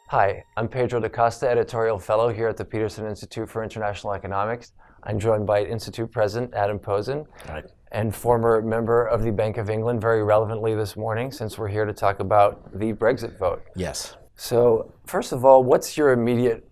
Hi, I'm Pedro da Costa, editorial fellow here at the Peterson Institute for International Economics. I'm joined by Institute President Adam Posen Right. and former member of the Bank of England, very relevantly this morning, since we're here to talk about the Brexit vote. Yes. So, first of all, what's your immediate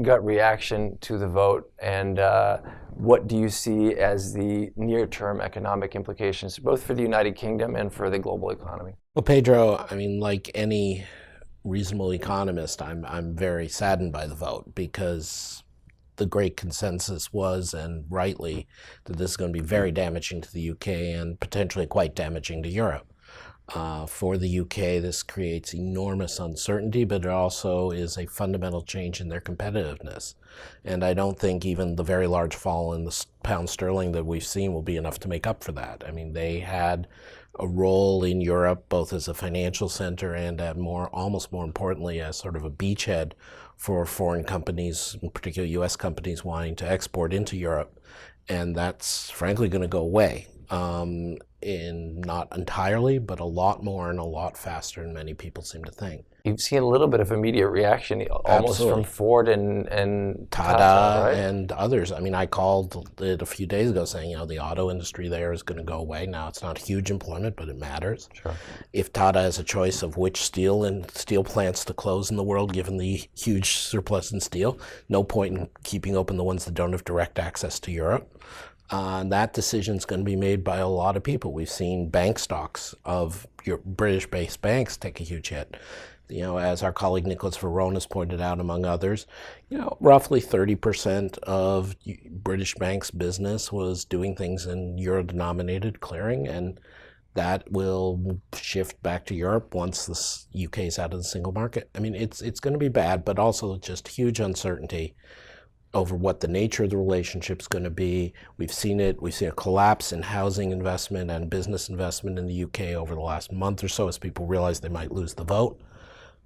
gut reaction to the vote, and what do you see as the near-term economic implications, both for the United Kingdom and for the global economy? Well, Pedro, like any reasonable economist, I'm very saddened by the vote because the great consensus was, and rightly, that this is going to be very damaging to the UK and potentially quite damaging to Europe. For the UK, this creates enormous uncertainty, but it also is a fundamental change in their competitiveness. And I don't think even the very large fall in the pound sterling that we've seen will be enough to make up for that. I mean, they had a role in Europe, both as a financial center and almost more importantly, as sort of a beachhead for foreign companies, in particular US companies, wanting to export into Europe. And that's frankly going to go away. In not entirely, but a lot more and a lot faster than many people seem to think. You've seen a little bit of immediate reaction, almost Absolutely. from Ford and Tata, Tata right? and others. I mean, I called it a few days ago saying, the auto industry there is going to go away. Now, it's not huge employment, but it matters. Sure. If Tata has a choice of which steel plants to close in the world, given the huge surplus in steel, no point in keeping open the ones that don't have direct access to Europe. That decision is going to be made by a lot of people. We've seen bank stocks of your British-based banks take a huge hit. As our colleague Nicholas Varone has pointed out, among others, roughly 30% of British banks' business was doing things in euro-denominated clearing, and that will shift back to Europe once the UK is out of the single market. I mean, it's going to be bad, but also just huge uncertainty over what the nature of the relationship is going to be. We've seen it. We've seen a collapse in housing investment and business investment in the UK over the last month or so as people realize they might lose the vote.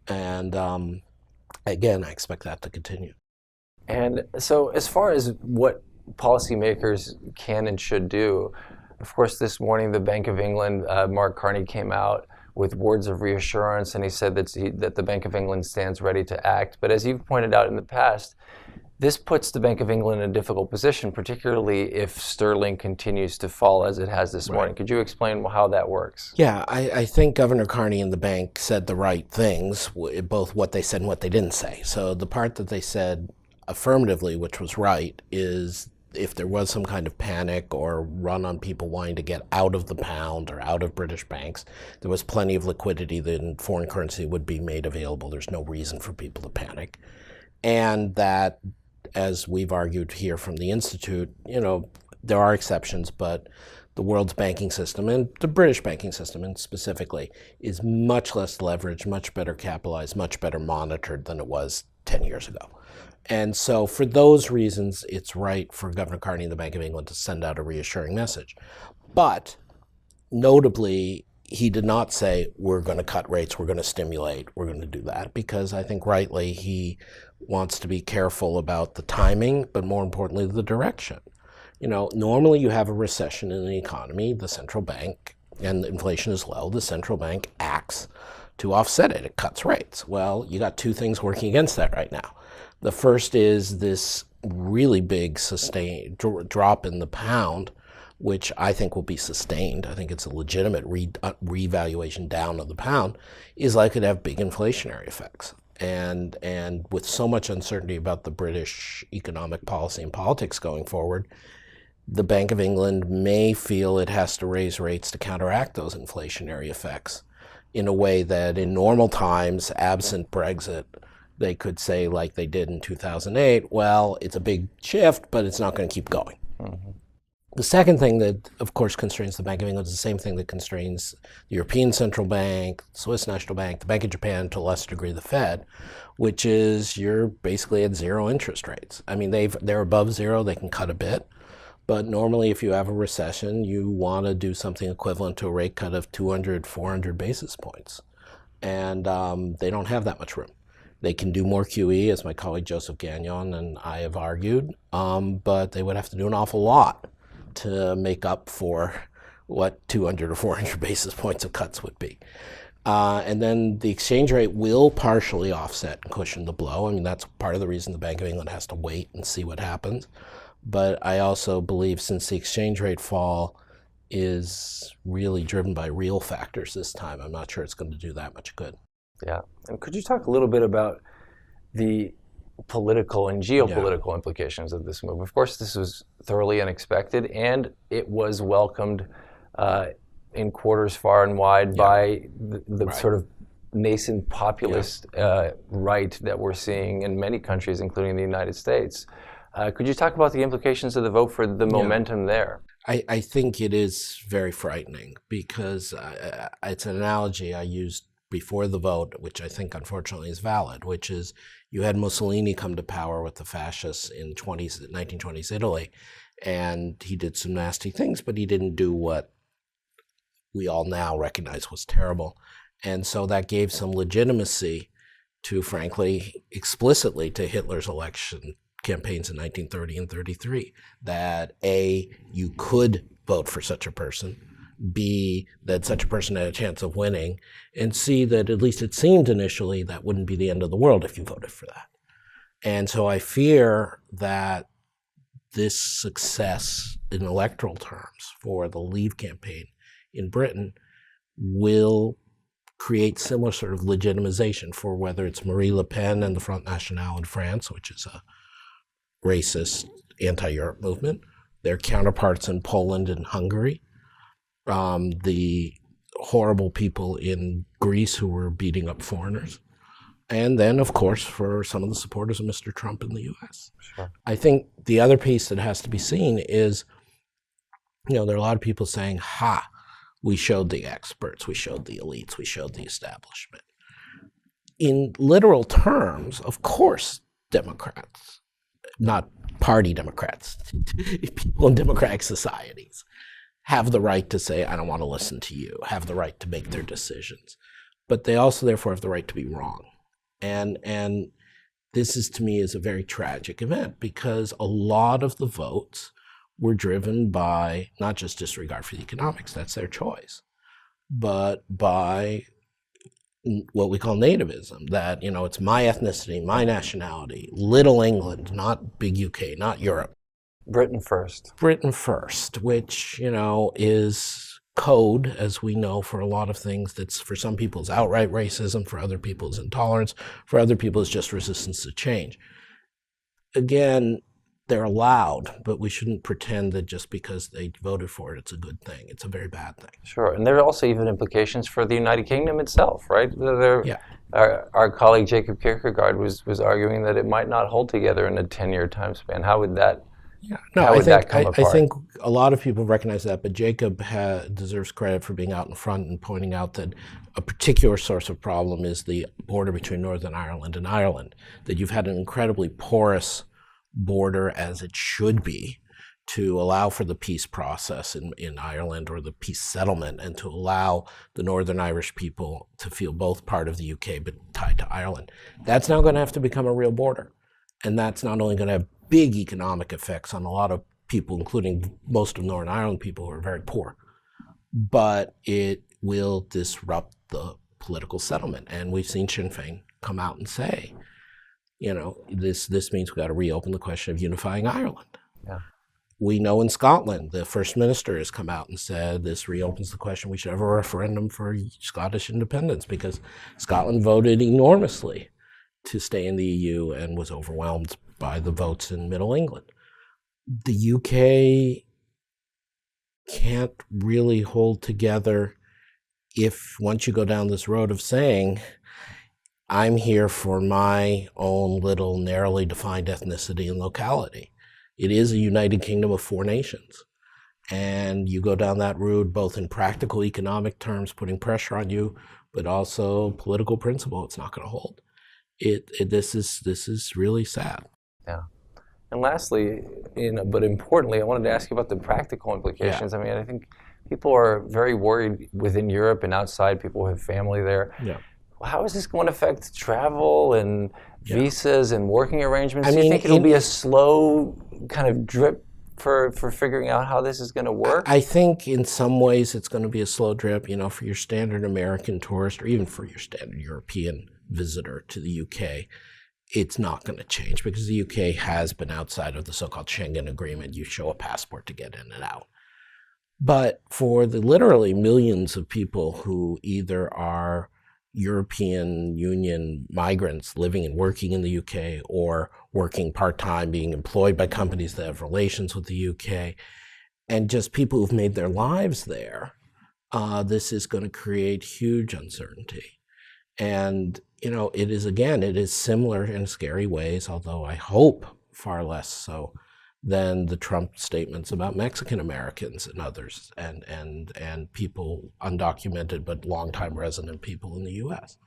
And again, I expect that to continue. And so, as far as what policymakers can and should do, of course, this morning the Bank of England, Mark Carney, came out with words of reassurance, and he said that the Bank of England stands ready to act. But as you've pointed out in the past, this puts the Bank of England in a difficult position, particularly if sterling continues to fall as it has this morning. Could you explain how that works? Yeah, I think Governor Carney and the bank said the right things, both what they said and what they didn't say. So the part that they said affirmatively, which was right, is if there was some kind of panic or run on people wanting to get out of the pound or out of British banks, there was plenty of liquidity that in foreign currency would be made available. There's no reason for people to panic. And that, as we've argued here from the Institute, there are exceptions, but the world's banking system, and the British banking system and specifically, is much less leveraged, much better capitalized, much better monitored than it was 10 years ago. And so for those reasons, it's right for Governor Carney and the Bank of England to send out a reassuring message. But notably, he did not say, we're going to cut rates, we're going to stimulate, we're going to do that, because I think rightly he wants to be careful about the timing, but more importantly, the direction. Normally you have a recession in the economy, the central bank, and inflation is low, the central bank acts to offset it. It cuts rates. Well, you got two things working against that right now. The first is this really big sustained drop in the pound, which I think will be sustained. I think it's a legitimate revaluation down of the pound, is likely to have big inflationary effects. And with so much uncertainty about the British economic policy and politics going forward, the Bank of England may feel it has to raise rates to counteract those inflationary effects in a way that in normal times, absent Brexit, they could say, like they did in 2008, well, it's a big shift, but it's not going to keep going. Mm-hmm. The second thing that, of course, constrains the Bank of England is the same thing that constrains the European Central Bank, the Swiss National Bank, the Bank of Japan, to a lesser degree the Fed, which is you're basically at zero interest rates. I mean, they're above zero, they can cut a bit, but normally if you have a recession, you want to do something equivalent to a rate cut of 200, 400 basis points. And they don't have that much room. They can do more QE, as my colleague Joseph Gagnon and I have argued, but they would have to do an awful lot to make up for what 200 or 400 basis points of cuts would be. And then the exchange rate will partially offset and cushion the blow. I mean, that's part of the reason the Bank of England has to wait and see what happens. But I also believe since the exchange rate fall is really driven by real factors this time, I'm not sure it's going to do that much good. Yeah. And could you talk a little bit about the political and geopolitical implications of this move? Of course, this was thoroughly unexpected, and it was welcomed in quarters far and wide by the sort of nascent populist right that we're seeing in many countries, including the United States. Could you talk about the implications of the vote for the momentum there? I think it is very frightening because it's an analogy I used before the vote, which I think unfortunately is valid, which is you had Mussolini come to power with the fascists in 1920s Italy, and he did some nasty things, but he didn't do what we all now recognize was terrible. And so that gave some legitimacy to, frankly, explicitly to Hitler's election campaigns in 1930 and 33, that A, you could vote for such a person, B, that such a person had a chance of winning, and C, that at least it seemed initially that wouldn't be the end of the world if you voted for that. And so I fear that this success in electoral terms for the Leave campaign in Britain will create similar sort of legitimization for whether it's Marie Le Pen and the Front National in France, which is a racist anti-Europe movement, their counterparts in Poland and Hungary, the horrible people in Greece who were beating up foreigners, and then, of course, for some of the supporters of Mr. Trump in the U.S. Sure. I think the other piece that has to be seen is, there are a lot of people saying, we showed the experts, we showed the elites, we showed the establishment. In literal terms, of course, Democrats, not party Democrats, people in democratic societies, have the right to say, I don't want to listen to you, have the right to make their decisions. But they also, therefore, have the right to be wrong. And this is, to me, is a very tragic event because a lot of the votes were driven by not just disregard for the economics, that's their choice, but by what we call nativism, that, it's my ethnicity, my nationality, little England, not big UK, not Europe. Britain first. Britain first, which, is code, as we know, for a lot of things. That's for some people is outright racism, for other people is intolerance, for other people is just resistance to change. Again, they're allowed, but we shouldn't pretend that just because they voted for it, it's a good thing. It's a very bad thing. Sure, and there are also even implications for the United Kingdom itself, right? Our colleague Jacob Kierkegaard was arguing that it might not hold together in a 10-year time span. How would that I think a lot of people recognize that, but Jacob deserves credit for being out in front and pointing out that a particular source of problem is the border between Northern Ireland and Ireland, that you've had an incredibly porous border, as it should be, to allow for the peace process in Ireland, or the peace settlement, and to allow the Northern Irish people to feel both part of the UK but tied to Ireland. That's now going to have to become a real border. And that's not only going to have big economic effects on a lot of people, including most of Northern Ireland people who are very poor, but it will disrupt the political settlement. And we've seen Sinn Féin come out and say, this means we've got to reopen the question of unifying Ireland. Yeah. We know in Scotland, the First Minister has come out and said this reopens the question, we should have a referendum for Scottish independence, because Scotland voted enormously to stay in the EU and was overwhelmed by the votes in Middle England. The UK can't really hold together if once you go down this road of saying, I'm here for my own little narrowly defined ethnicity and locality. It is a United Kingdom of 4 nations. And you go down that route both in practical economic terms, putting pressure on you, but also political principle, it's not going to hold. This is really sad. Yeah. And lastly, but importantly, I wanted to ask you about the practical implications. Yeah. I mean, I think people are very worried within Europe and outside. People have family there. Yeah. How is this going to affect travel and visas and working arrangements? I Do you mean, think it'll be a slow kind of drip for figuring out how this is going to work? I think in some ways it's going to be a slow drip, for your standard American tourist or even for your standard European visitor to the UK. It's not going to change because the UK has been outside of the so-called Schengen Agreement. You show a passport to get in and out. But for the literally millions of people who either are European Union migrants living and working in the UK or working part-time, being employed by companies that have relations with the UK, and just people who've made their lives there, this is going to create huge uncertainty. And, it is similar in scary ways, although I hope far less so than the Trump statements about Mexican Americans and others and people undocumented but longtime resident people in the US.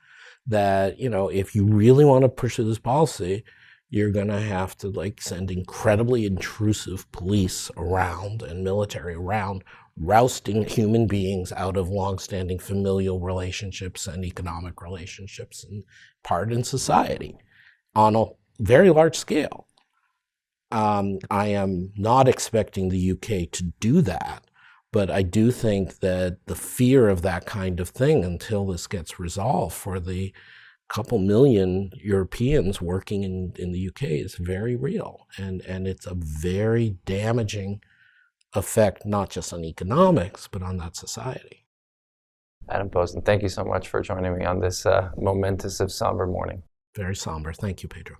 That, if you really want to pursue this policy, you're going to have to send incredibly intrusive police around and military around, rousting human beings out of longstanding familial relationships and economic relationships and part in society on a very large scale. I am not expecting the UK to do that, but I do think that the fear of that kind of thing until this gets resolved for the couple million Europeans working in the UK is very real. And it's a very damaging effect, not just on economics, but on that society. Adam Posen, thank you so much for joining me on this momentous, if somber morning. Very somber. Thank you, Pedro.